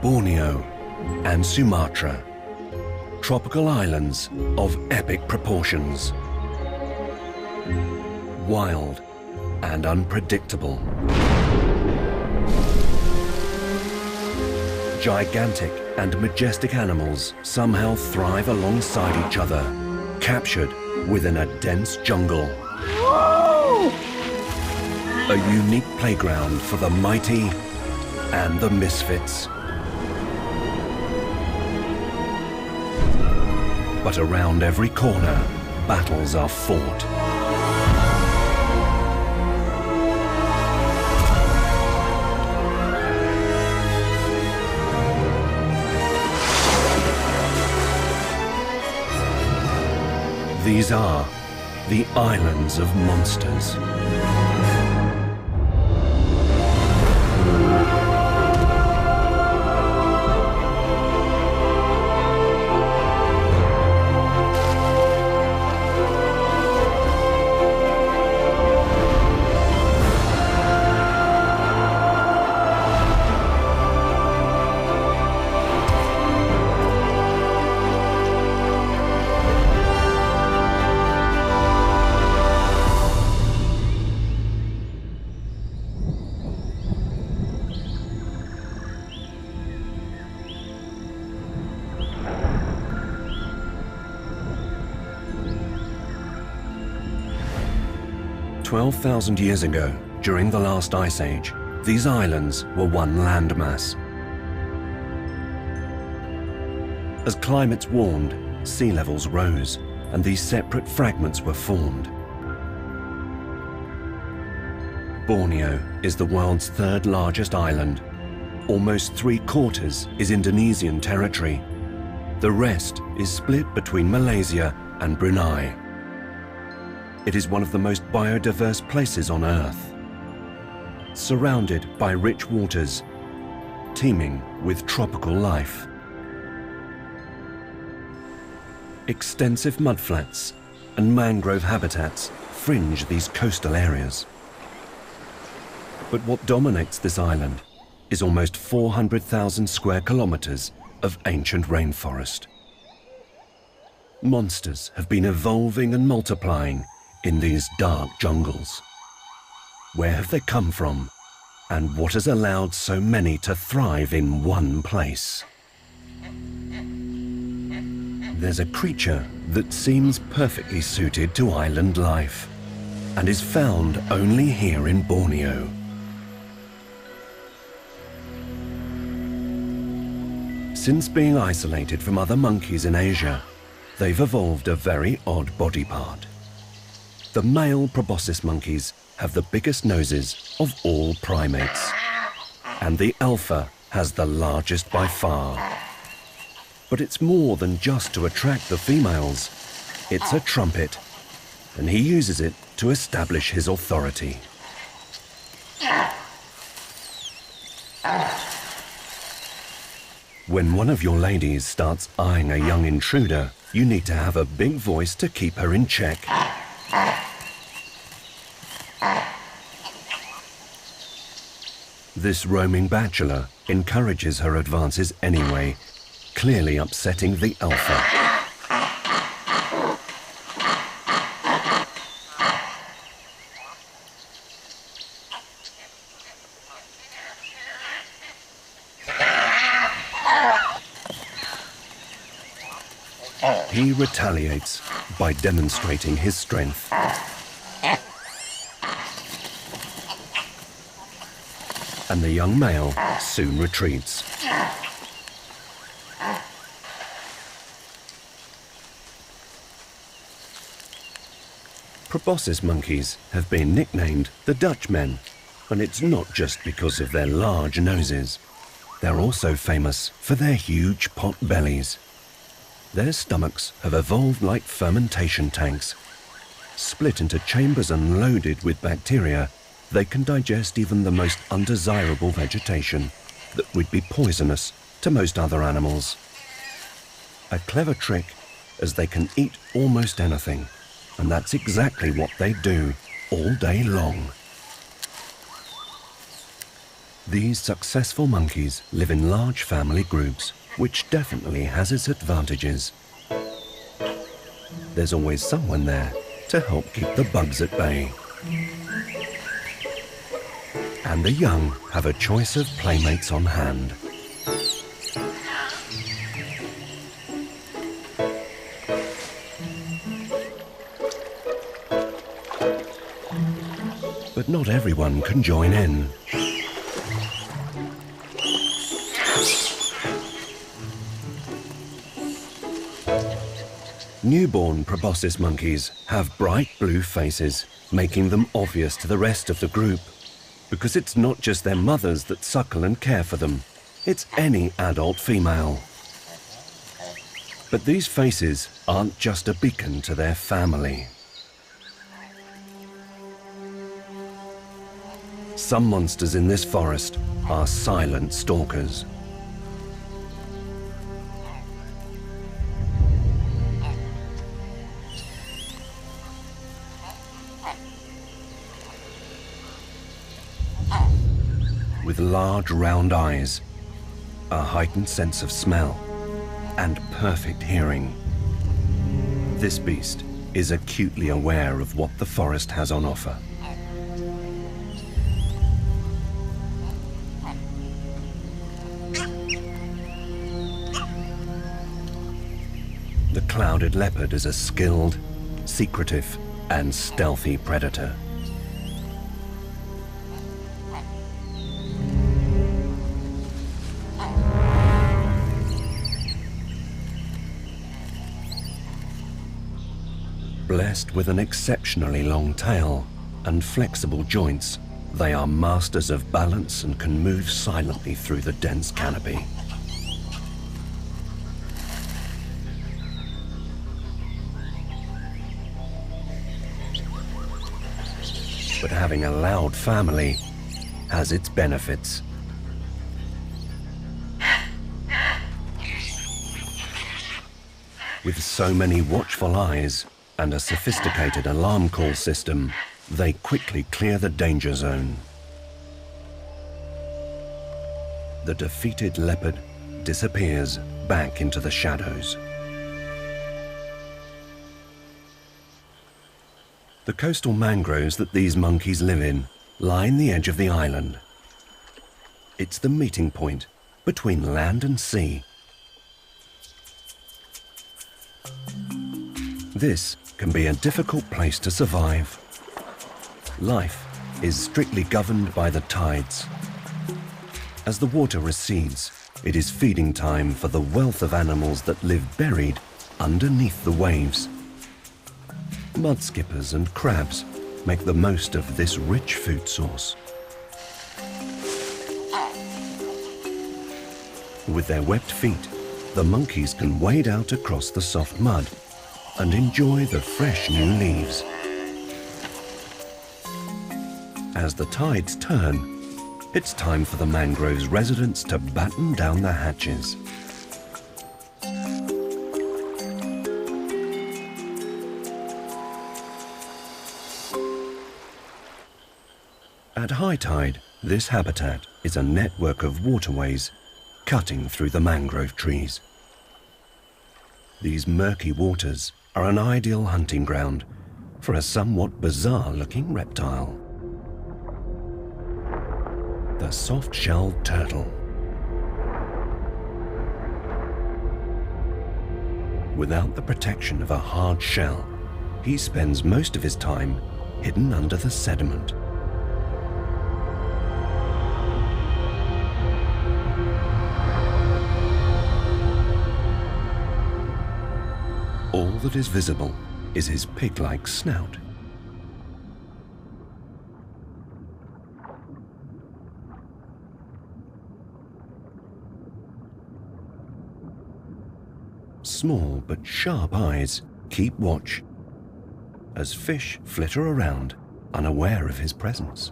Borneo and Sumatra, tropical islands of epic proportions. Wild and unpredictable. Gigantic and majestic animals somehow thrive alongside each other, captured within a dense jungle. Whoa! A unique playground for the mighty and the misfits. But around every corner, battles are fought. These are the Islands of Monsters. "12,000 years ago, during the last ice age, these islands were one landmass. As climates warmed, sea levels rose, and these separate fragments were formed. Borneo is the world's third largest island. Almost 3/4 is Indonesian territory. The rest is split between Malaysia and Brunei. It is one of the most biodiverse places on Earth, surrounded by rich waters, teeming with tropical life. Extensive mudflats and mangrove habitats fringe these coastal areas. But what dominates this island is almost 400,000 square kilometers of ancient rainforest. Monsters have been evolving and multiplying in these dark jungles. Where have they come from, and what has allowed so many to thrive in one place? There's a creature that seems perfectly suited to island life, and is found only here in Borneo. Since being isolated from other monkeys in Asia, they've evolved a very odd body part. The male proboscis monkeys have the biggest noses of all primates, and the alpha has the largest by far. But it's more than just to attract the females. It's a trumpet, and he uses it to establish his authority. When one of your ladies starts eyeing a young intruder, you need to have a big voice to keep her in check. This roaming bachelor encourages her advances anyway, clearly upsetting the alpha. He retaliates by demonstrating his strength. And the young male soon retreats. Proboscis monkeys have been nicknamed the Dutchmen, and it's not just because of their large noses. They're also famous for their huge pot bellies. Their stomachs have evolved like fermentation tanks. Split into chambers and loaded with bacteria, they can digest even the most undesirable vegetation that would be poisonous to most other animals. A clever trick, as they can eat almost anything, and that's exactly what they do all day long. These successful monkeys live in large family groups, which definitely has its advantages. There's always someone there to help keep the bugs at bay. And the young have a choice of playmates on hand. But not everyone can join in. Newborn proboscis monkeys have bright blue faces, making them obvious to the rest of the group. Because it's not just their mothers that suckle and care for them, it's any adult female. But these faces aren't just a beacon to their family. Some monsters in this forest are silent stalkers. With large round eyes, a heightened sense of smell, and perfect hearing. This beast is acutely aware of what the forest has on offer. The clouded leopard is a skilled, secretive, and stealthy predator. Blessed with an exceptionally long tail and flexible joints, they are masters of balance and can move silently through the dense canopy. But having a loud family has its benefits. With so many watchful eyes and a sophisticated alarm call system, they quickly clear the danger zone. The defeated leopard disappears back into the shadows. The coastal mangroves that these monkeys live in line the edge of the island. It's the meeting point between land and sea. This can be a difficult place to survive. Life is strictly governed by the tides. As the water recedes, it is feeding time for the wealth of animals that live buried underneath the waves. Mudskippers and crabs make the most of this rich food source. With their webbed feet, the monkeys can wade out across the soft mud and enjoy the fresh new leaves. As the tides turn, it's time for the mangrove's residents to batten down the hatches. At high tide, this habitat is a network of waterways cutting through the mangrove trees. These murky waters are an ideal hunting ground for a somewhat bizarre-looking reptile. The soft-shelled turtle. Without the protection of a hard shell, he spends most of his time hidden under the sediment. All that is visible is his pig-like snout. Small but sharp eyes keep watch as fish flitter around, unaware of his presence.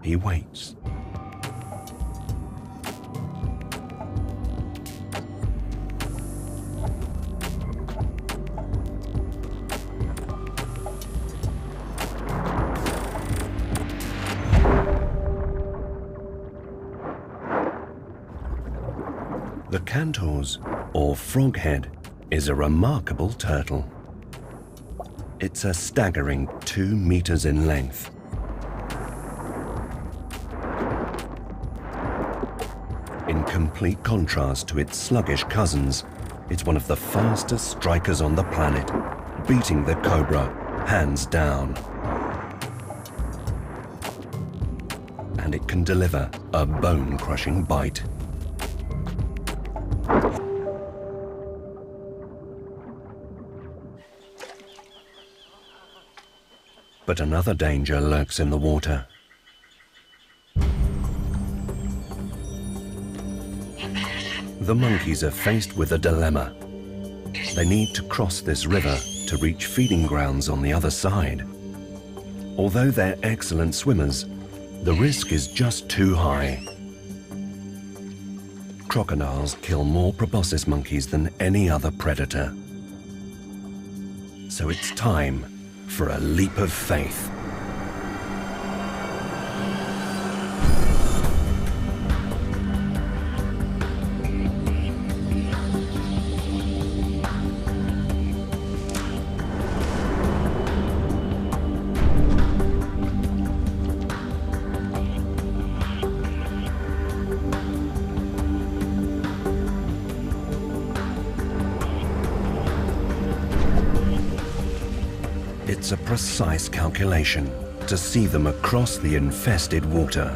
He waits. acanthos, or froghead, is a remarkable turtle. It's a staggering 2 meters in length. In complete contrast to its sluggish cousins, it's one of the fastest strikers on the planet, beating the cobra hands down. And it can deliver a bone-crushing bite. But another danger lurks in the water. The monkeys are faced with a dilemma. They need to cross this river to reach feeding grounds on the other side. Although they're excellent swimmers, the risk is just too high. Crocodiles kill more proboscis monkeys than any other predator. So it's time for a leap of faith. It's a precise calculation to see them across the infested water.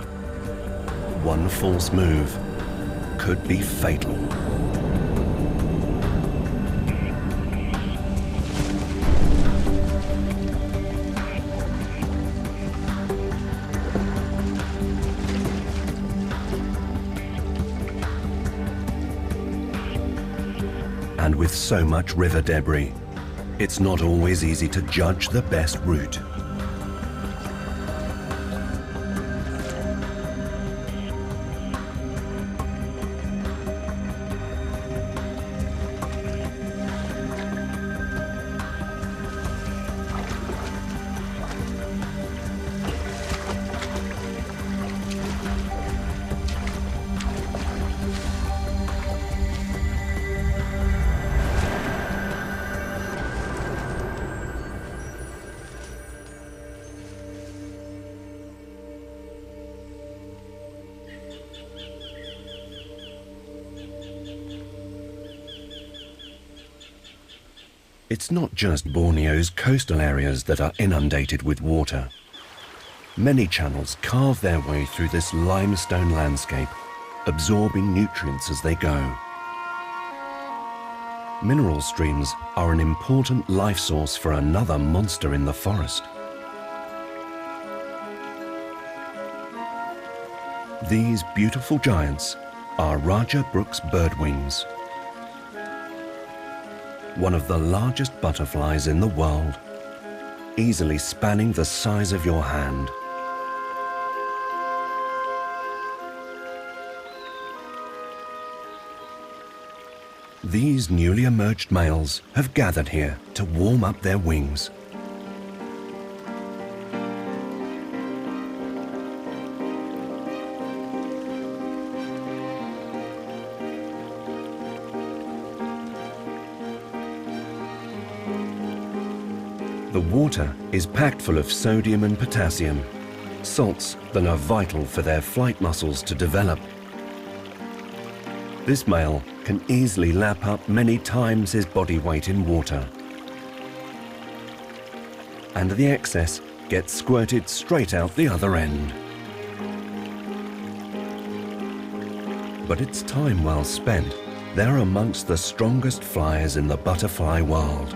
One false move could be fatal. And with so much river debris, it's not always easy to judge the best route. It's not just Borneo's coastal areas that are inundated with water. Many channels carve their way through this limestone landscape, absorbing nutrients as they go. Mineral streams are an important life source for another monster in the forest. These beautiful giants are Raja Brooks birdwings, one of the largest butterflies in the world, easily spanning the size of your hand. These newly emerged males have gathered here to warm up their wings. The water is packed full of sodium and potassium, salts that are vital for their flight muscles to develop. This male can easily lap up many times his body weight in water. And the excess gets squirted straight out the other end. But it's time well spent. They're amongst the strongest flyers in the butterfly world.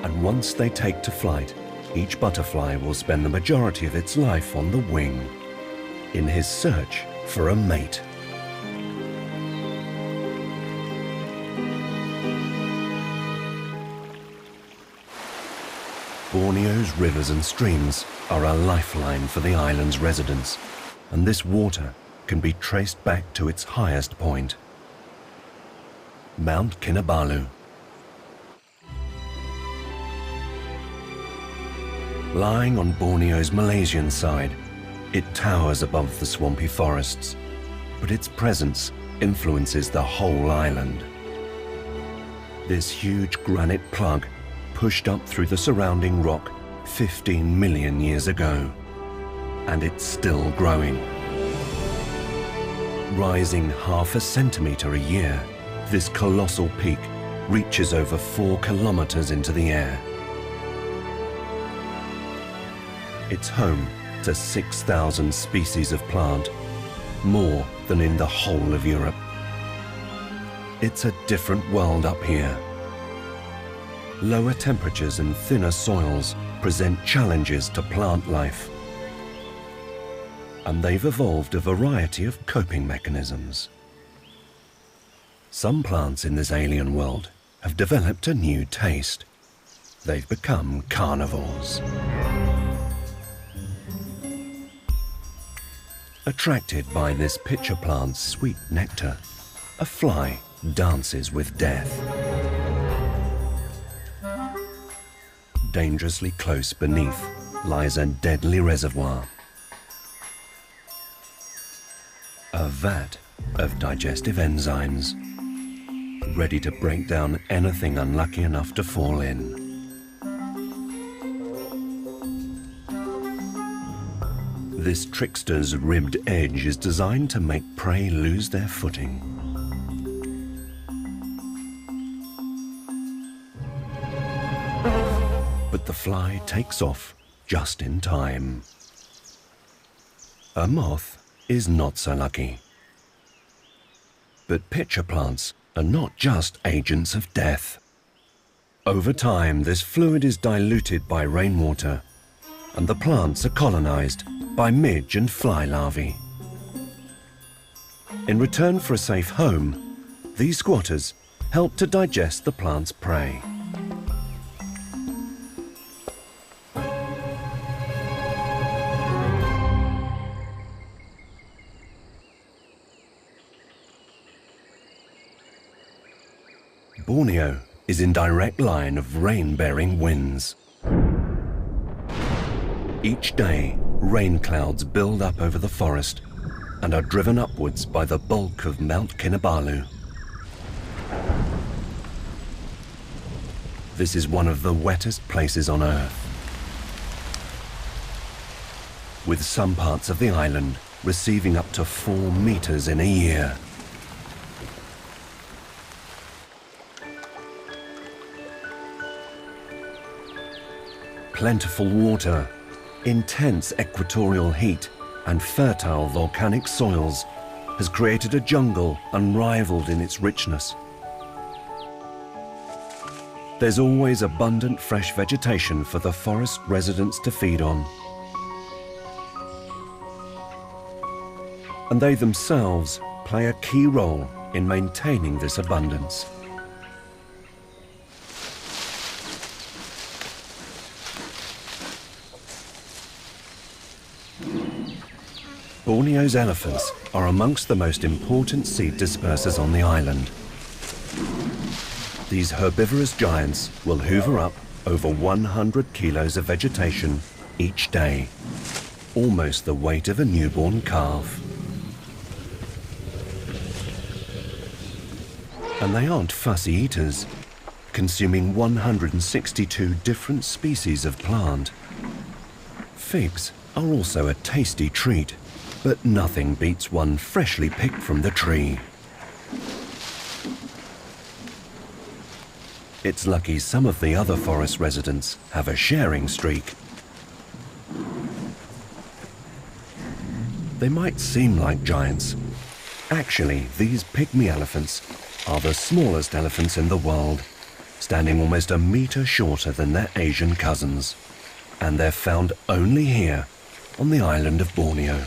And once they take to flight, each butterfly will spend the majority of its life on the wing, in his search for a mate. Borneo's rivers and streams are a lifeline for the island's residents, and this water can be traced back to its highest point, Mount Kinabalu. Lying on Borneo's Malaysian side, it towers above the swampy forests, but its presence influences the whole island. This huge granite plug pushed up through the surrounding rock 15 million years ago, and it's still growing. Rising half a centimetre a year, this colossal peak reaches over 4 kilometres into the air. It's home to 6,000 species of plant, more than in the whole of Europe. It's a different world up here. Lower temperatures and thinner soils present challenges to plant life, and they've evolved a variety of coping mechanisms. Some plants in this alien world have developed a new taste. They've become carnivores. Attracted by this pitcher plant's sweet nectar, a fly dances with death. Dangerously close beneath lies a deadly reservoir. A vat of digestive enzymes, ready to break down anything unlucky enough to fall in. This trickster's ribbed edge is designed to make prey lose their footing. But the fly takes off just in time. A moth is not so lucky. But pitcher plants are not just agents of death. Over time, this fluid is diluted by rainwater, and the plants are colonized by midge and fly larvae. In return for a safe home, these squatters help to digest the plant's prey. Borneo is in direct line of rain-bearing winds. Each day, rain clouds build up over the forest and are driven upwards by the bulk of Mount Kinabalu. This is one of the wettest places on Earth, with some parts of the island receiving up to 4 meters in a year. Plentiful water, intense equatorial heat, and fertile volcanic soils has created a jungle unrivaled in its richness. There's always abundant fresh vegetation for the forest residents to feed on. And they themselves play a key role in maintaining this abundance. Borneo's elephants are amongst the most important seed dispersers on the island. These herbivorous giants will hoover up over 100 kilos of vegetation each day, almost the weight of a newborn calf. And they aren't fussy eaters, consuming 162 different species of plant. Figs are also a tasty treat, but nothing beats one freshly picked from the tree. It's lucky some of the other forest residents have a sharing streak. They might seem like giants. Actually, these pygmy elephants are the smallest elephants in the world, standing almost a meter shorter than their Asian cousins. And they're found only here, on the island of Borneo.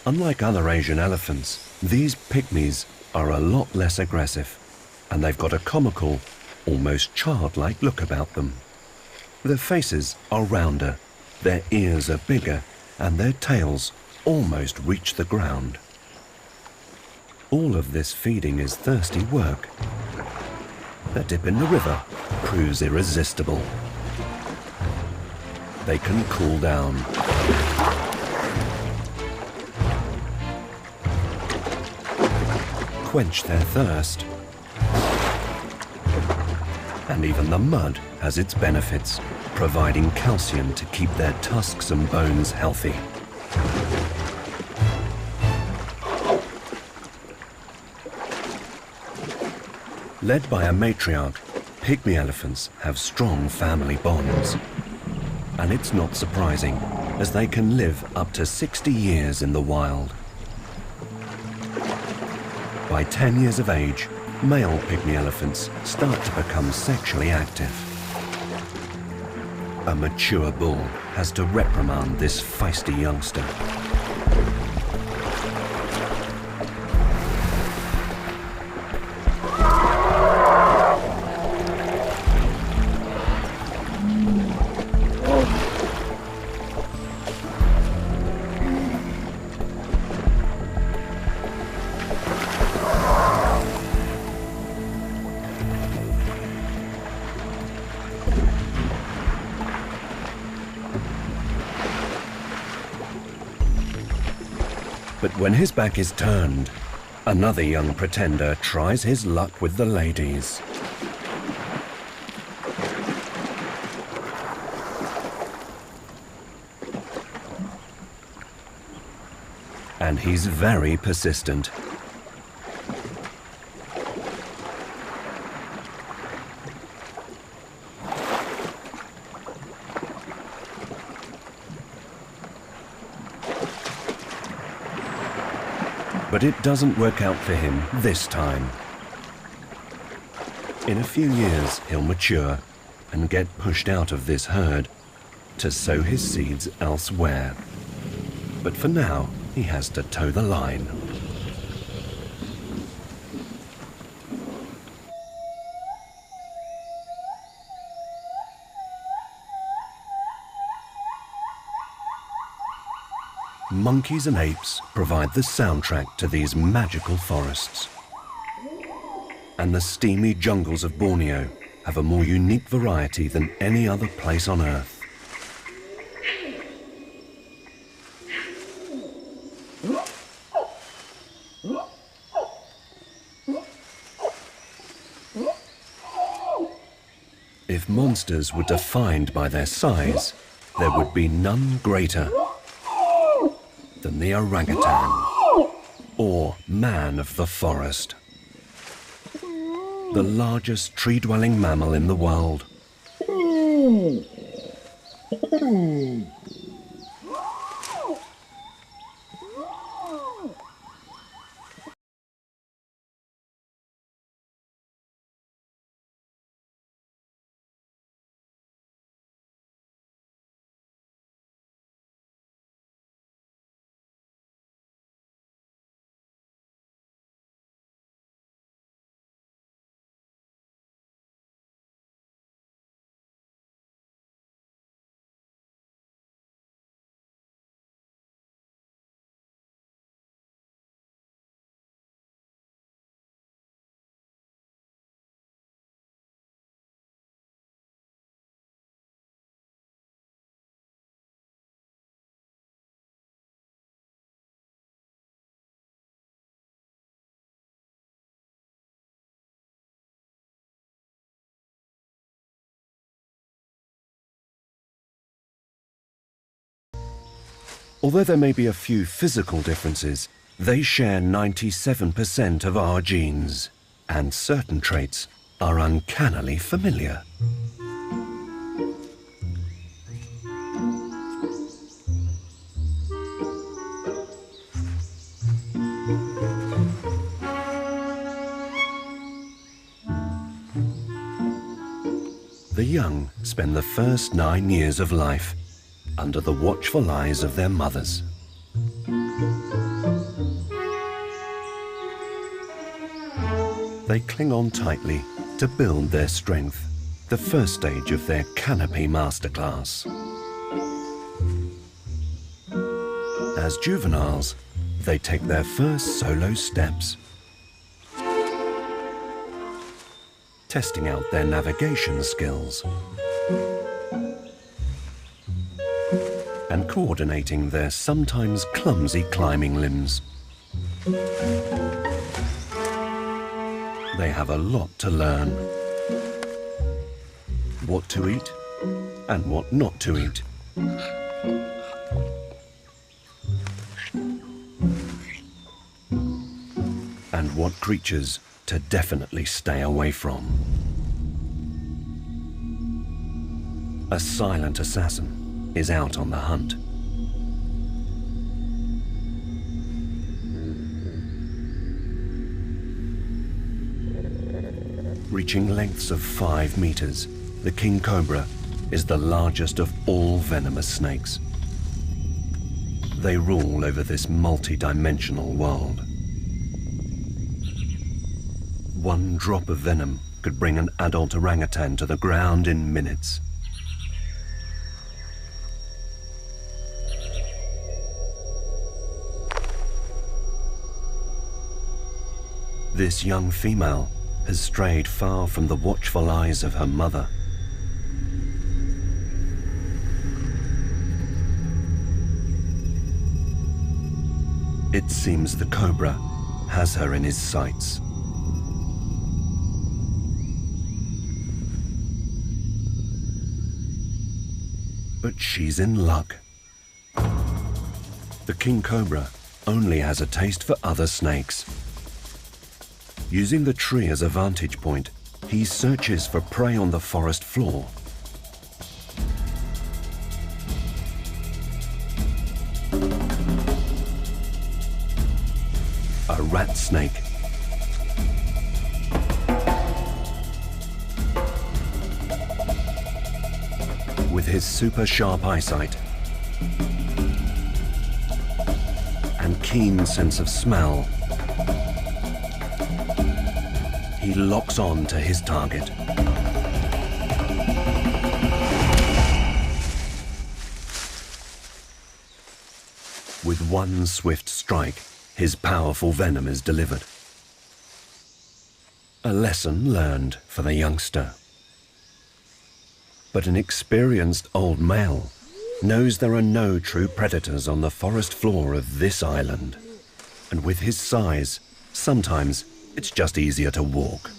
Unlike other Asian elephants, these pygmies are a lot less aggressive, and they've got a comical, almost childlike look about them. Their faces are rounder, their ears are bigger, and their tails almost reach the ground. All of this feeding is thirsty work. A dip in the river proves irresistible. They can cool down. quench their thirst. And even the mud has its benefits, providing calcium to keep their tusks and bones healthy. Led by a matriarch, pygmy elephants have strong family bonds. And it's not surprising, as they can live up to 60 years in the wild. By 10 years of age, male pygmy elephants start to become sexually active. A mature bull has to reprimand this feisty youngster. But when his back is turned, another young pretender tries his luck with the ladies. And he's very persistent. But it doesn't work out for him this time. In a few years, he'll mature and get pushed out of this herd to sow his seeds elsewhere. But for now, he has to toe the line. Monkeys and apes provide the soundtrack to these magical forests. And the steamy jungles of Borneo have a more unique variety than any other place on Earth. If monsters were defined by their size, there would be none greater than the orangutan, or man of the forest. The largest tree-dwelling mammal in the world. Although there may be a few physical differences, they share 97% of our genes, and certain traits are uncannily familiar. The young spend the first 9 years of life under the watchful eyes of their mothers. They cling on tightly to build their strength, the first stage of their canopy masterclass. As juveniles, they take their first solo steps, testing out their navigation skills and coordinating their sometimes clumsy climbing limbs. They have a lot to learn. What to eat and what not to eat. And what creatures to definitely stay away from. A silent assassin is out on the hunt. Reaching lengths of 5 meters, the king cobra is the largest of all venomous snakes. They rule over this multi-dimensional world. One drop of venom could bring an adult orangutan to the ground in minutes. This young female has strayed far from the watchful eyes of her mother. It seems the cobra has her in his sights. But she's in luck. The king cobra only has a taste for other snakes. Using the tree as a vantage point, he searches for prey on the forest floor. A rat snake. With his super sharp eyesight and keen sense of smell, he locks on to his target. With one swift strike, his powerful venom is delivered. A lesson learned for the youngster. But an experienced old male knows there are no true predators on the forest floor of this island. And with his size, sometimes it's just easier to walk.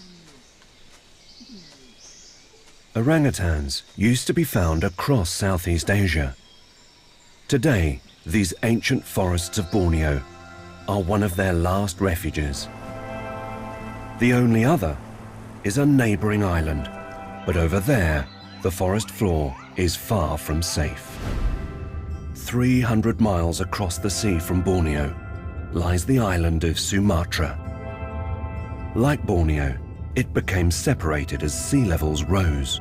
Orangutans used to be found across Southeast Asia. Today, these ancient forests of Borneo are one of their last refuges. The only other is a neighboring island, but over there, the forest floor is far from safe. 300 miles across the sea from Borneo lies the island of Sumatra. Like Borneo, it became separated as sea levels rose.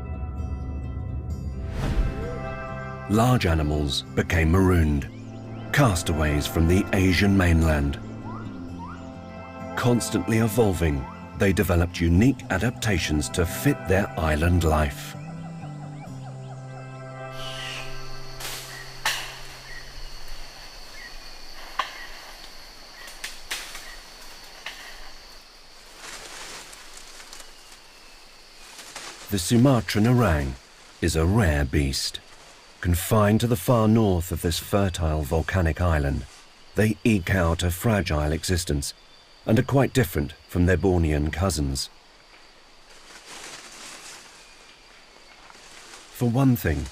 Large animals became marooned, castaways from the Asian mainland. Constantly evolving, they developed unique adaptations to fit their island life. The Sumatran orang is a rare beast. Confined to the far north of this fertile volcanic island, they eke out a fragile existence and are quite different from their Bornean cousins. For one thing,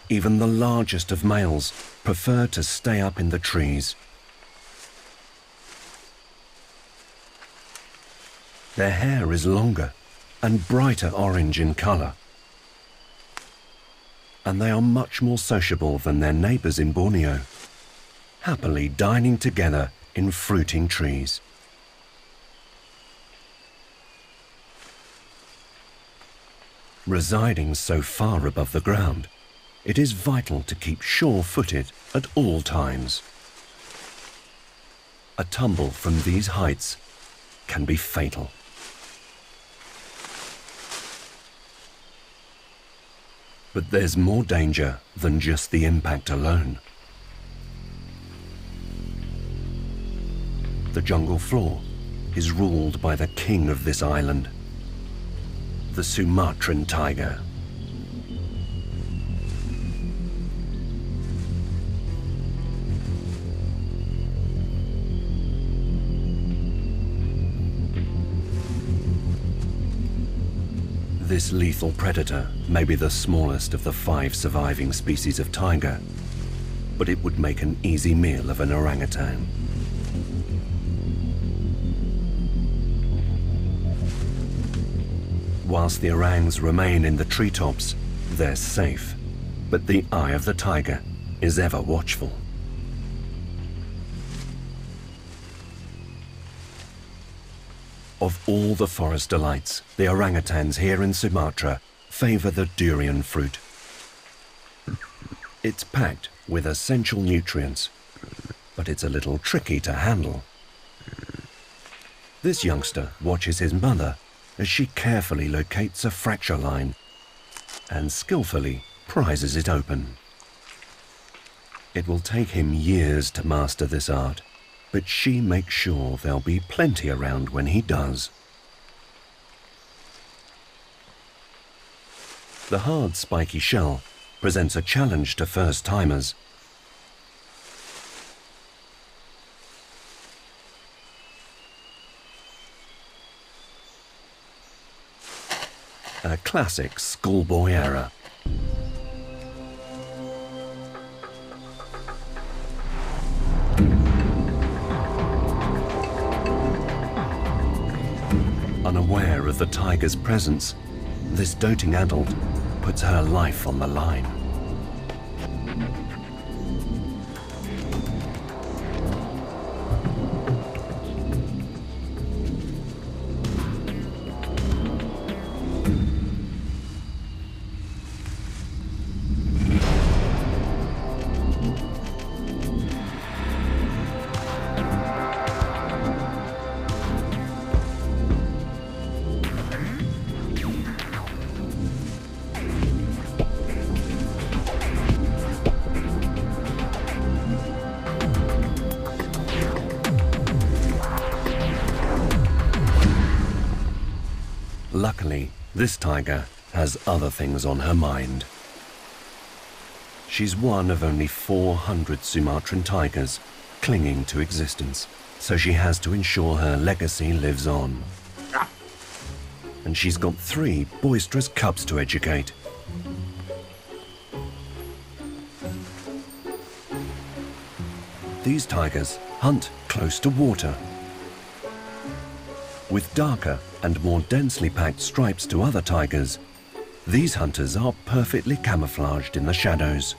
even the largest of males prefer to stay up in the trees. Their hair is longer and brighter orange in color. And they are much more sociable than their neighbors in Borneo, happily dining together in fruiting trees. Residing so far above the ground, it is vital to keep sure-footed at all times. A tumble from these heights can be fatal. But there's more danger than just the impact alone. The jungle floor is ruled by the king of this island, the Sumatran tiger. This lethal predator may be the smallest of the 5 surviving species of tiger, but it would make an easy meal of an orangutan. Whilst the orangs remain in the treetops, they're safe, but the eye of the tiger is ever watchful. Of all the forest delights, the orangutans here in Sumatra favour the durian fruit. It's packed with essential nutrients, but it's a little tricky to handle. This youngster watches his mother as she carefully locates a fracture line and skillfully prizes it open. It will take him years to master this art, but she makes sure there'll be plenty around when he does. The hard, spiky shell presents a challenge to first-timers. A classic schoolboy error. Unaware of the tiger's presence, this doting adult puts her life on the line. Luckily, this tiger has other things on her mind. She's one of only 400 Sumatran tigers clinging to existence, so she has to ensure her legacy lives on. And she's got 3 boisterous cubs to educate. These tigers hunt close to water. With darker and more densely packed stripes to other tigers, these hunters are perfectly camouflaged in the shadows.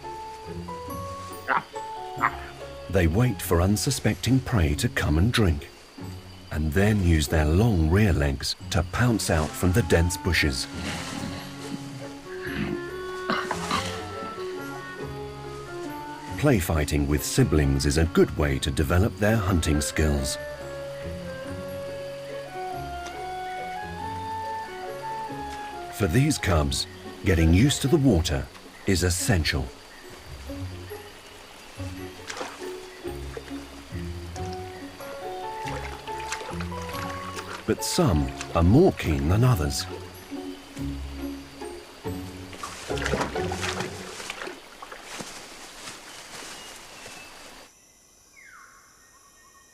They wait for unsuspecting prey to come and drink, and then use their long rear legs to pounce out from the dense bushes. Play fighting with siblings is a good way to develop their hunting skills. For these cubs, getting used to the water is essential. But some are more keen than others.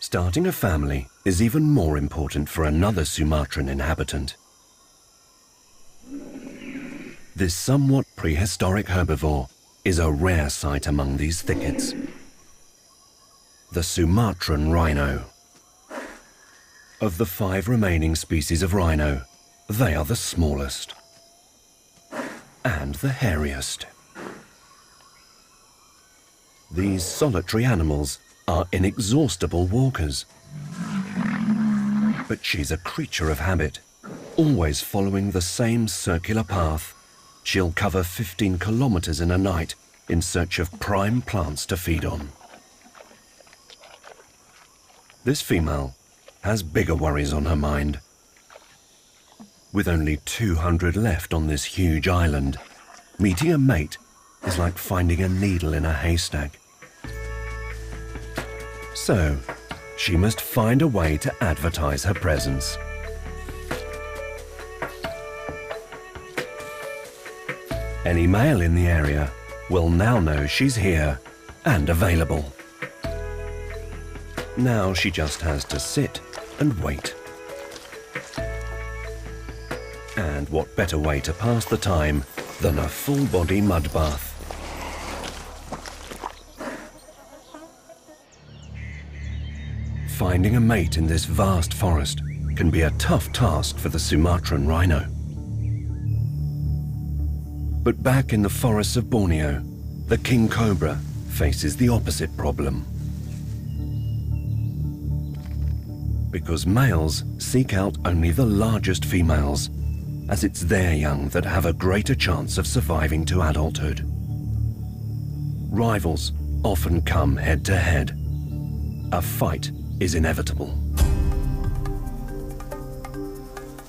Starting a family is even more important for another Sumatran inhabitant. This somewhat prehistoric herbivore is a rare sight among these thickets. The Sumatran rhino. Of the 5 remaining species of rhino, they are the smallest and the hairiest. These solitary animals are inexhaustible walkers. But she's a creature of habit, always following the same circular path. She'll cover 15 kilometers in a night in search of prime plants to feed on. This female has bigger worries on her mind. With only 200 left on this huge island, meeting a mate is like finding a needle in a haystack. So, she must find a way to advertise her presence. Any male in the area will now know she's here and available. Now she just has to sit and wait. And what better way to pass the time than a full-body mud bath? Finding a mate in this vast forest can be a tough task for the Sumatran rhino. But back in the forests of Borneo, the king cobra faces the opposite problem. Because males seek out only the largest females, as it's their young that have a greater chance of surviving to adulthood. Rivals often come head to head. A fight is inevitable.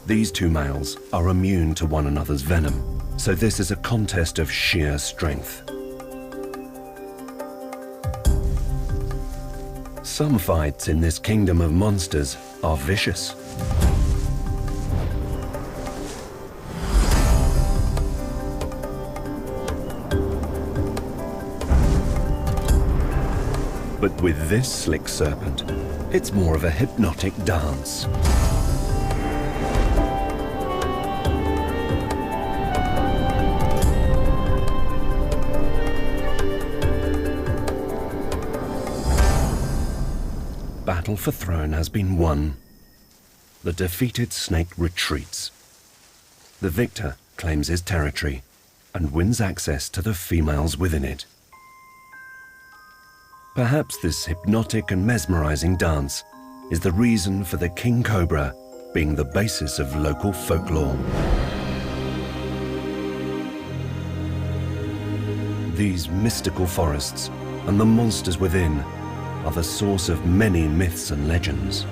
These two males are immune to one another's venom, so this is a contest of sheer strength. Some fights in this kingdom of monsters are vicious. But with this slick serpent, it's more of a hypnotic dance. Battle for throne has been won. The defeated snake retreats. The victor claims his territory and wins access to the females within it. Perhaps this hypnotic and mesmerizing dance is the reason for the king cobra being the basis of local folklore. These mystical forests and the monsters within are the source of many myths and legends.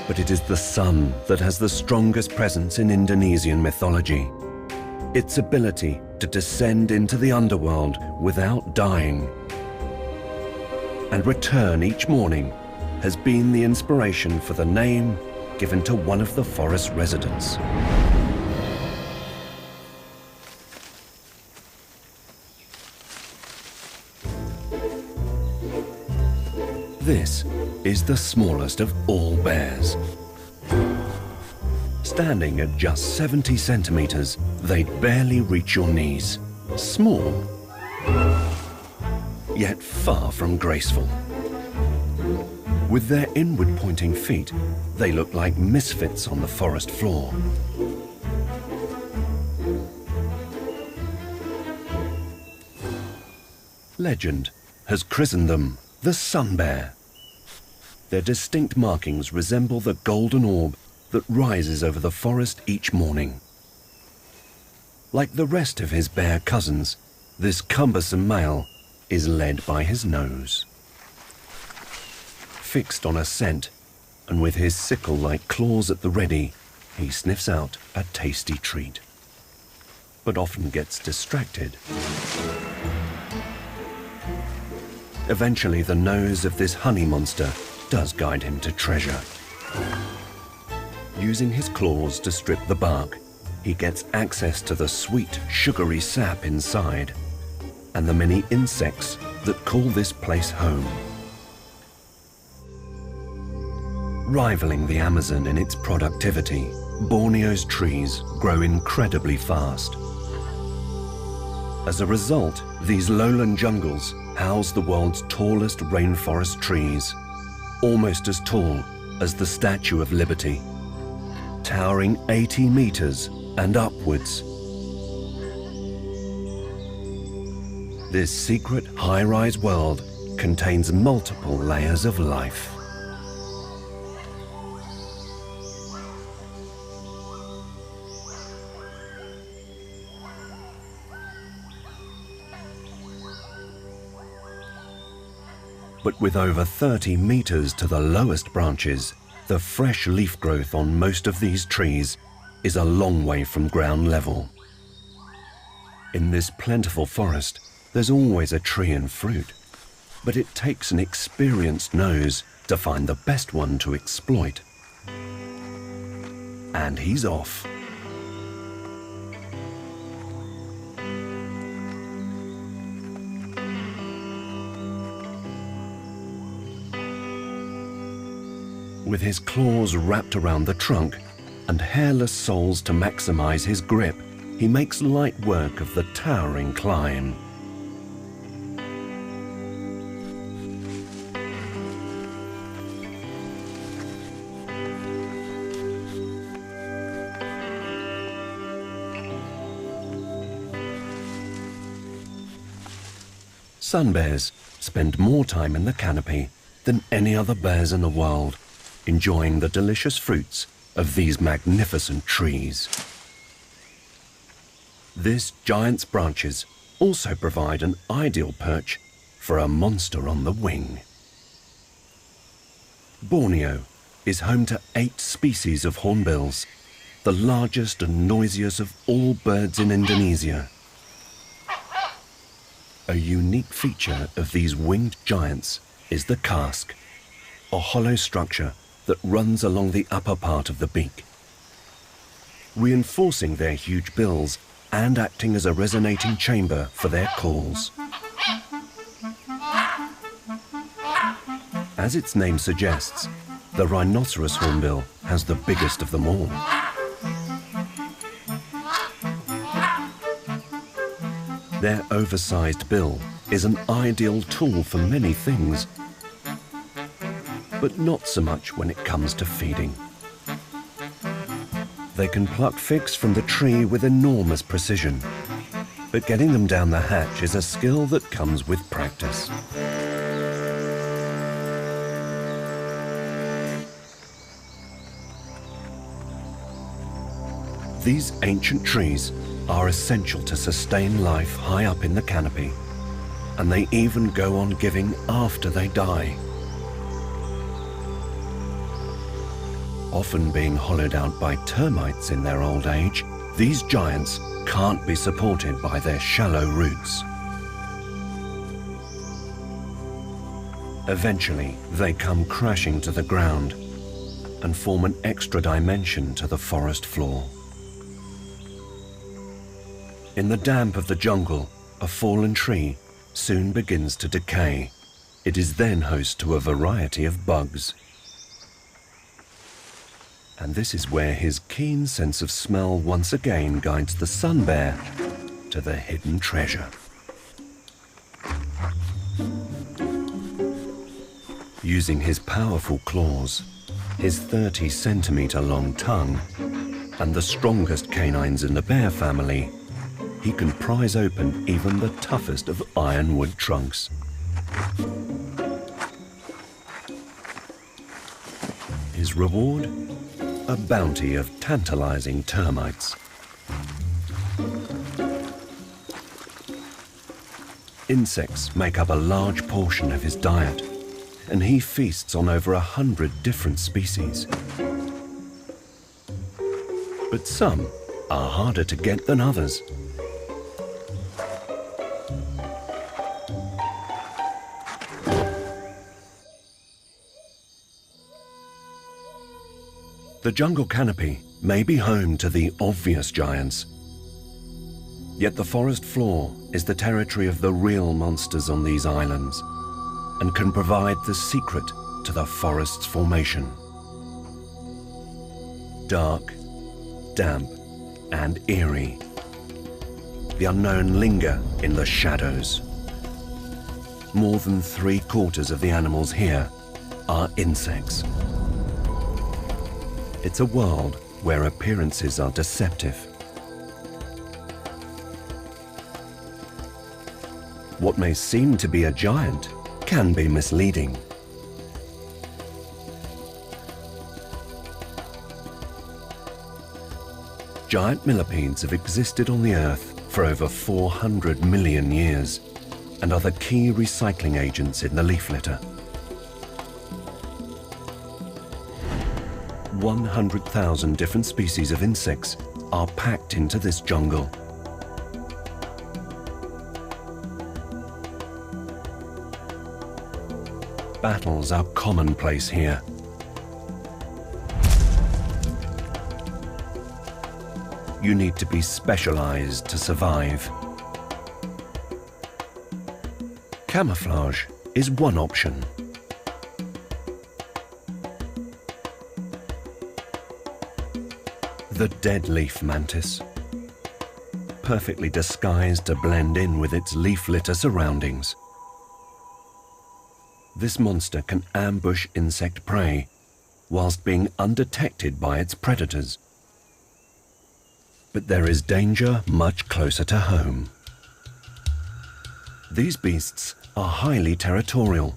But it is the sun that has the strongest presence in Indonesian mythology. Its ability to descend into the underworld without dying and return each morning has been the inspiration for the name given to one of the forest residents. This is the smallest of all bears. Standing at just 70 centimeters, they'd barely reach your knees. Small, yet far from graceful. With their inward-pointing feet, they look like misfits on the forest floor. Legend has christened them the sun bear. Their distinct markings resemble the golden orb that rises over the forest each morning. Like the rest of his bear cousins, this cumbersome male is led by his nose. Fixed on a scent, and with his sickle-like claws at the ready, he sniffs out a tasty treat, but often gets distracted. Eventually, the nose of this honey monster does guide him to treasure. Using his claws to strip the bark, he gets access to the sweet, sugary sap inside and the many insects that call this place home. Rivaling the Amazon in its productivity, Borneo's trees grow incredibly fast. As a result, these lowland jungles house the world's tallest rainforest trees, almost as tall as the Statue of Liberty, towering 80 meters and upwards. This secret high-rise world contains multiple layers of life. But with over 30 meters to the lowest branches, the fresh leaf growth on most of these trees is a long way from ground level. In this plentiful forest, there's always a tree and fruit, but it takes an experienced nose to find the best one to exploit. And he's off. With his claws wrapped around the trunk and hairless soles to maximize his grip, he makes light work of the towering climb. Sun bears spend more time in the canopy than any other bears in the world, enjoying the delicious fruits of these magnificent trees. This giant's branches also provide an ideal perch for a monster on the wing. Borneo is home to 8 species of hornbills, the largest and noisiest of all birds in Indonesia. A unique feature of these winged giants is the casque, a hollow structure that runs along the upper part of the beak. Reinforcing their huge bills and acting as a resonating chamber for their calls. As its name suggests, the rhinoceros hornbill has the biggest of them all. Their oversized bill is an ideal tool for many things, but not so much when it comes to feeding. They can pluck figs from the tree with enormous precision, but getting them down the hatch is a skill that comes with practice. These ancient trees are essential to sustain life high up in the canopy, and they even go on giving after they die. Often being hollowed out by termites in their old age, these giants can't be supported by their shallow roots. Eventually, they come crashing to the ground and form an extra dimension to the forest floor. In the damp of the jungle, a fallen tree soon begins to decay. It is then host to a variety of bugs. And this is where his keen sense of smell once again guides the sun bear to the hidden treasure. Using his powerful claws, his 30-centimeter long tongue, and the strongest canines in the bear family, he can prise open even the toughest of ironwood trunks. His reward? A bounty of tantalizing termites. Insects make up a large portion of his diet, and he feasts on over 100 different species. But some are harder to get than others. The jungle canopy may be home to the obvious giants, yet the forest floor is the territory of the real monsters on these islands and can provide the secret to the forest's formation. Dark, damp, and eerie, the unknown linger in the shadows. More than 3/4 of the animals here are insects. It's a world where appearances are deceptive. What may seem to be a giant can be misleading. Giant millipedes have existed on the Earth for over 400 million years and are the key recycling agents in the leaf litter. 100,000 different species of insects are packed into this jungle. Battles are commonplace here. You need to be specialized to survive. Camouflage is one option. The dead leaf mantis. Perfectly disguised to blend in with its leaf litter surroundings. This monster can ambush insect prey whilst being undetected by its predators. But there is danger much closer to home. These beasts are highly territorial.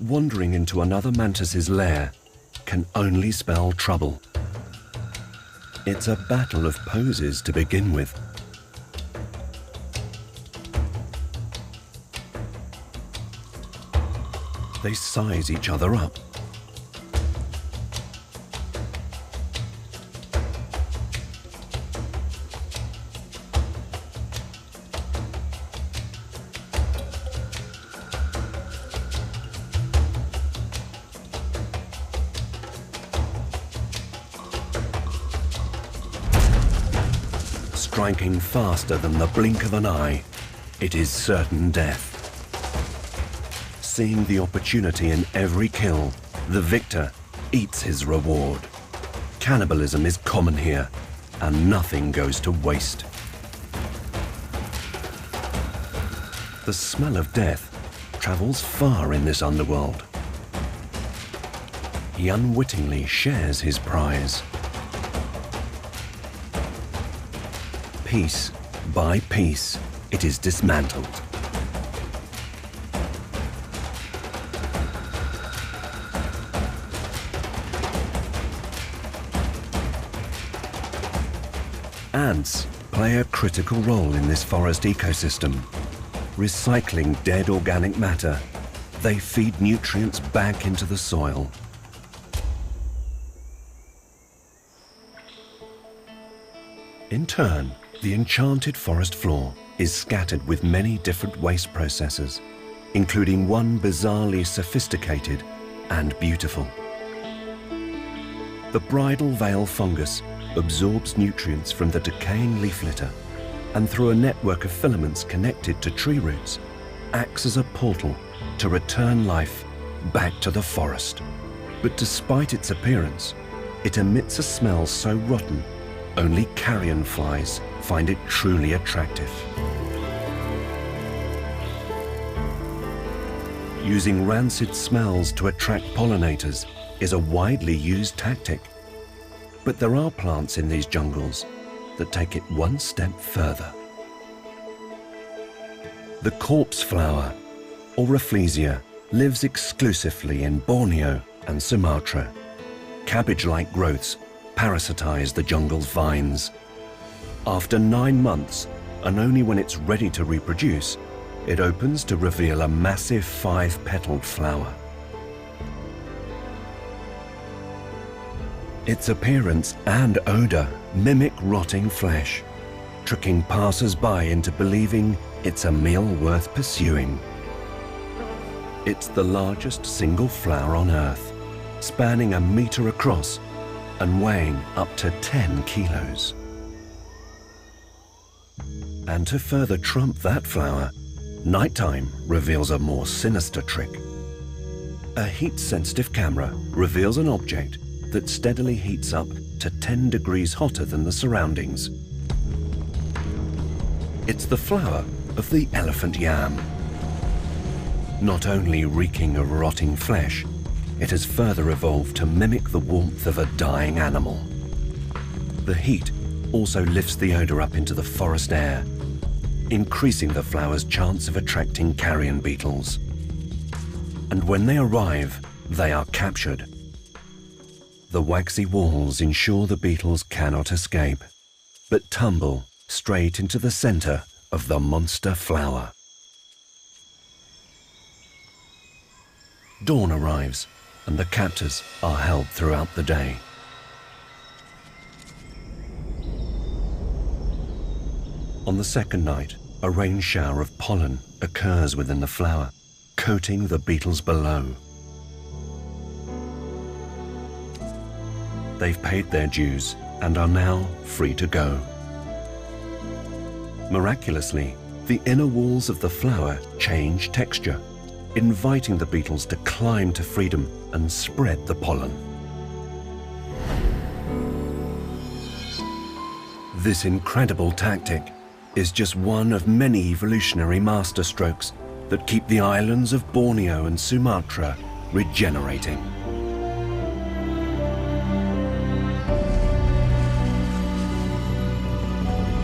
Wandering into another mantis's lair can only spell trouble. It's a battle of poses to begin with. They size each other up. Striking faster than the blink of an eye, it is certain death. Seeing the opportunity in every kill, the victor eats his reward. Cannibalism is common here, and nothing goes to waste. The smell of death travels far in this underworld. He unwittingly shares his prize. Piece by piece, it is dismantled. Ants play a critical role in this forest ecosystem. Recycling dead organic matter, they feed nutrients back into the soil. In turn, the enchanted forest floor is scattered with many different waste processes, including one bizarrely sophisticated and beautiful. The bridal veil fungus absorbs nutrients from the decaying leaf litter and through a network of filaments connected to tree roots, acts as a portal to return life back to the forest. But despite its appearance, it emits a smell so rotten only carrion flies find it truly attractive. Using rancid smells to attract pollinators is a widely used tactic. But there are plants in these jungles that take it one step further. The corpse flower, or Rafflesia, lives exclusively in Borneo and Sumatra. Cabbage-like growths parasitize the jungle's vines. After 9 months, and only when it's ready to reproduce, it opens to reveal a massive 5-petaled flower. Its appearance and odor mimic rotting flesh, tricking passers-by into believing it's a meal worth pursuing. It's the largest single flower on Earth, spanning a meter across and weighing up to 10 kilos. And to further trump that flower, nighttime reveals a more sinister trick. A heat-sensitive camera reveals an object that steadily heats up to 10 degrees hotter than the surroundings. It's the flower of the elephant yam. Not only reeking of rotting flesh, it has further evolved to mimic the warmth of a dying animal. The heat also lifts the odor up into the forest air, increasing the flower's chance of attracting carrion beetles. And when they arrive, they are captured. The waxy walls ensure the beetles cannot escape, but tumble straight into the center of the monster flower. Dawn arrives, and the captors are held throughout the day. On the second night, a rain shower of pollen occurs within the flower, coating the beetles below. They've paid their dues and are now free to go. Miraculously, the inner walls of the flower change texture, inviting the beetles to climb to freedom and spread the pollen. This incredible tactic is just one of many evolutionary masterstrokes that keep the islands of Borneo and Sumatra regenerating.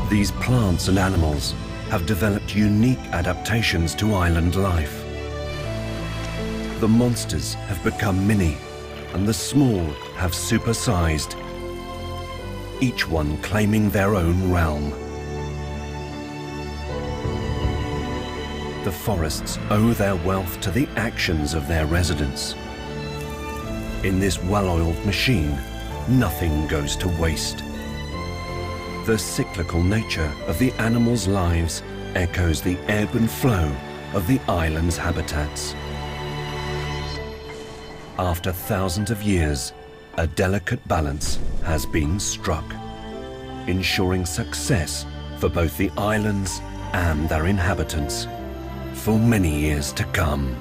These plants and animals have developed unique adaptations to island life. The monsters have become mini, and the small have supersized, each one claiming their own realm. The forests owe their wealth to the actions of their residents. In this well-oiled machine, nothing goes to waste. The cyclical nature of the animals' lives echoes the ebb and flow of the island's habitats. After thousands of years, a delicate balance has been struck, ensuring success for both the islands and their inhabitants for many years to come.